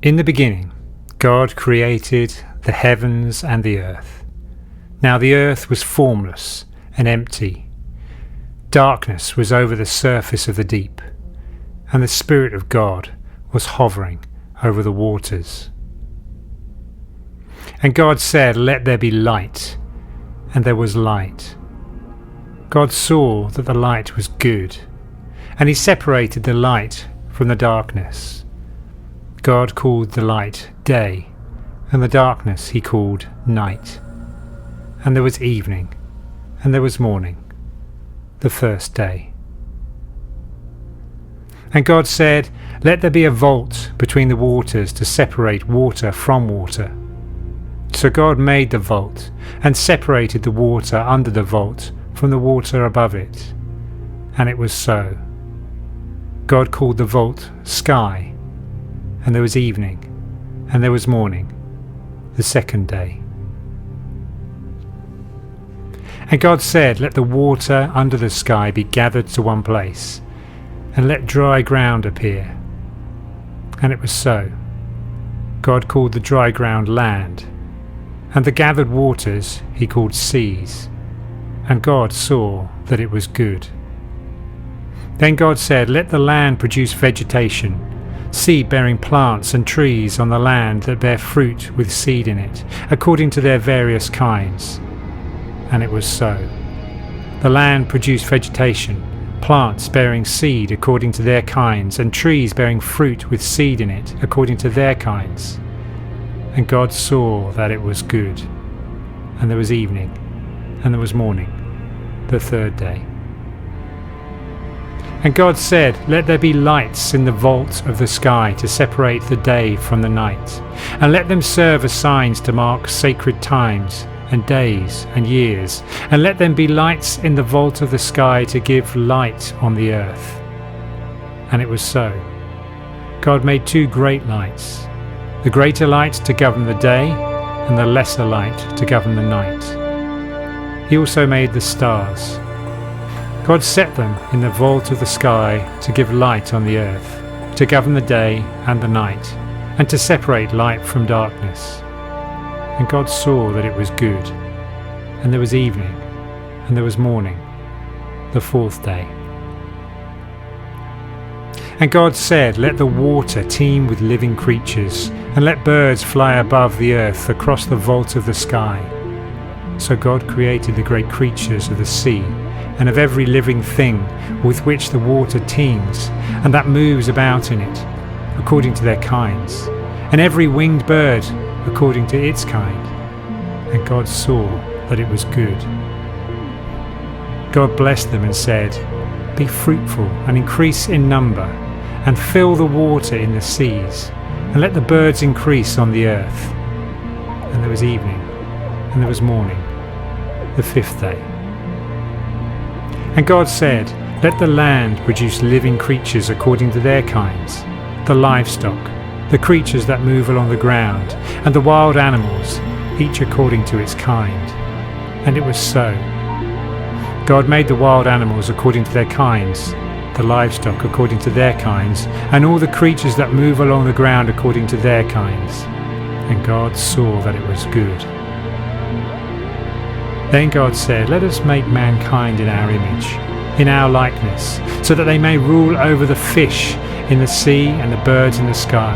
In the beginning, God created the heavens and the earth. Now the earth was formless and empty. Darkness was over the surface of the deep, and the Spirit of God was hovering over the waters. And God said, "Let there be light," and there was light. God saw that the light was good, and he separated the light from the darkness. God called the light day, and the darkness he called night. And there was evening, and there was morning, the first day. And God said, "Let there be a vault between the waters to separate water from water." So God made the vault, and separated the water under the vault from the water above it. And it was so. God called the vault sky, and there was evening, and there was morning, the second day. And God said, "Let the water under the sky be gathered to one place, and let dry ground appear." And it was so. God called the dry ground land, and the gathered waters he called seas. And God saw that it was good. Then God said, "Let the land produce vegetation, seed-bearing plants and trees on the land that bear fruit with seed in it, according to their various kinds." And it was so. The land produced vegetation, plants bearing seed according to their kinds, and trees bearing fruit with seed in it according to their kinds. And God saw that it was good. And there was evening, and there was morning, the third day. And God said, "Let there be lights in the vault of the sky to separate the day from the night, and let them serve as signs to mark sacred times and days and years, and let them be lights in the vault of the sky to give light on the earth." And it was so. God made two great lights, the greater light to govern the day, and the lesser light to govern the night. He also made the stars. God set them in the vault of the sky to give light on the earth, to govern the day and the night, and to separate light from darkness. And God saw that it was good. And there was evening, and there was morning, the fourth day. And God said, "Let the water teem with living creatures, and let birds fly above the earth across the vault of the sky." So God created the great creatures of the sea, and of every living thing with which the water teems, and that moves about in it, according to their kinds, and every winged bird according to its kind. And God saw that it was good. God blessed them and said, "Be fruitful and increase in number, and fill the water in the seas, and let the birds increase on the earth." And there was evening, and there was morning, the fifth day. And God said, "Let the land produce living creatures according to their kinds, the livestock, the creatures that move along the ground, and the wild animals, each according to its kind." And it was so. God made the wild animals according to their kinds, the livestock according to their kinds, and all the creatures that move along the ground according to their kinds. And God saw that it was good. Then God said, "Let us make mankind in our image, in our likeness, so that they may rule over the fish in the sea and the birds in the sky,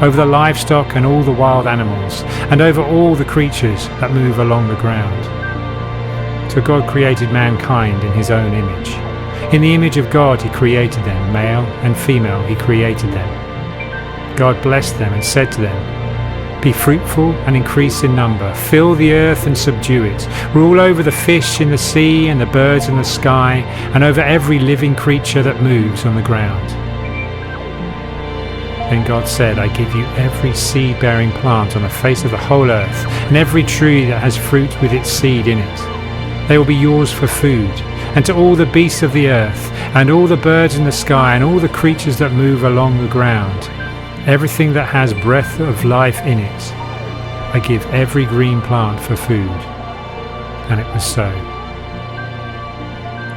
over the livestock and all the wild animals, and over all the creatures that move along the ground." So God created mankind in his own image. In the image of God he created them, male and female he created them. God blessed them and said to them, "Be fruitful and increase in number, fill the earth and subdue it, rule over the fish in the sea and the birds in the sky, and over every living creature that moves on the ground." Then God said, "I give you every seed-bearing plant on the face of the whole earth, and every tree that has fruit with its seed in it. They will be yours for food, and to all the beasts of the earth, and all the birds in the sky, and all the creatures that move along the ground, everything that has breath of life in it, I give every green plant for food." And it was so.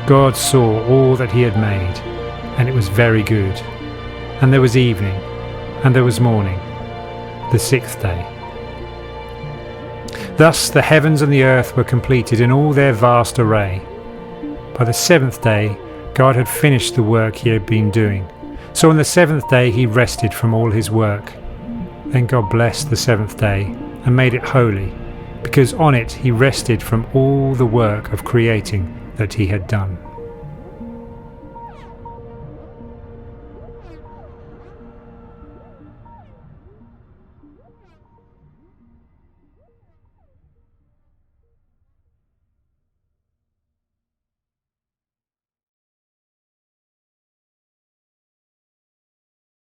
God saw all that he had made, and it was very good. And there was evening, and there was morning, the sixth day. Thus the heavens and the earth were completed in all their vast array. By the seventh day God had finished the work he had been doing. So on the seventh day he rested from all his work. Then God blessed the seventh day and made it holy, because on it he rested from all the work of creating that he had done.